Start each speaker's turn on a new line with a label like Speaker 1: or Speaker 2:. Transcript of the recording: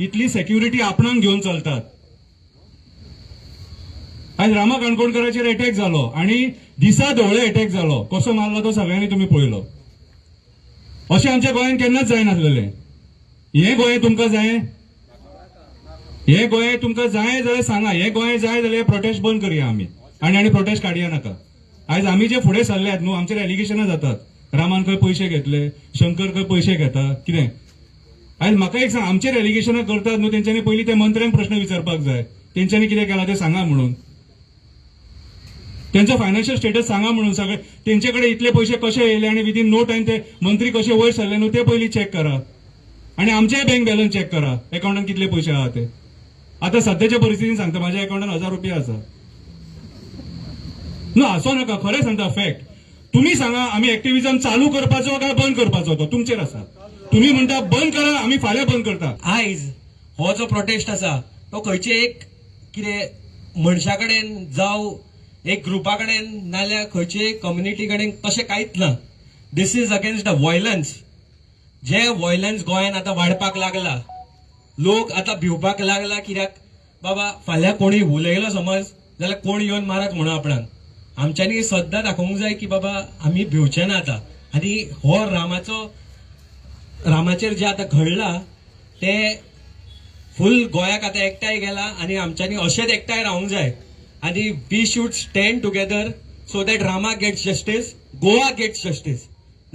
Speaker 1: इतली security आपणाक घेऊन चलतात. आज रामा काणकोणकराचेर अटॅक झालो आणि दिसा ढवळे अटॅक झालो. कसो मारलो तो सगळ्यांनी तुम्ही पळयलो. अशें आमच्या गोंयांत केन्नाच जायनासलें. हे गोंय तुमकां जाय, हे गोंय तुमकां जाय जाल्यार सांगा. हे गोंय जाय जाल्यार प्रोटेस्ट बंद करया आमी आनी प्रोटेस्ट काडया नाका. आयज आमी जे फुडें सरल्यात न्हू, आमचेर एलिगेशनां जातात. रामान खंय पयशे घेतले, शंकर खंय पयशे घेता, कितें. आयज म्हाका एक सांग, आमचेर एलिगेशनां करतात न्हू, तेंच्यांनी पयलीं त्या मंत्र्यांक प्रश्न विचारपाक जाय. तेंच्यांनी कितें केलां तें सांगा म्हणून. त्यांचं फायनान्शियल स्टेटस सांगा म्हणून. सगळे त्यांच्याकडे इतले पैसे कसे येयले आणि विदिन नो टाइम ते मंत्री कसे वयर सरले न्हू ते पयलीं चेक करा. आणि आमचे बँक बॅलन्स चेक करा. अकाउंटात कितले पैसे आहात ते. आता सध्याच्या परिस्थितीत सांगता, माझ्या अकाउंटात 1000 रुपया आसा. ना असो नका, खरें सांगता फॅक्ट. तुम्ही सांगा आम्ही ऍक्टिव्हिजम चालू करपाचो काय बंद करपाचो, तो तुमचेर आसा. तुम्ही म्हणता बंद करा, आम्ही फाल्यां बंद करता.
Speaker 2: आयज हो जो प्रोटेस्ट आसा तो खंयचे एक कितें मनशा कडेन जावं एक ग्रुपा कडेन नाल्यार खंयचे कम्युनिटी कडेन तशें कांयच ना. दिस इज अगेन्स्ट द व्हायलन्स. जे व्हायलन्स गोंयान आतां वाडपाक लागला. लोक आतां भिवपाक लागला. कित्याक बाबा फाल्यां कोणी उलयलो समज जाल्यार कोण येवन मारत म्हणून आपणाक. आमच्यांनी सद्दां दाखोवंक जाय की बाबा आमी भिवचे ना आता. आनी हो रामाचेर जे आतां घडला ते फुल गोंयाक आतां एकठांय गेला आनी आमच्यांनी अशेंच एकठांय रावंक जाय. आणि we should stand together so that Rama gets justice, Goa gets justice.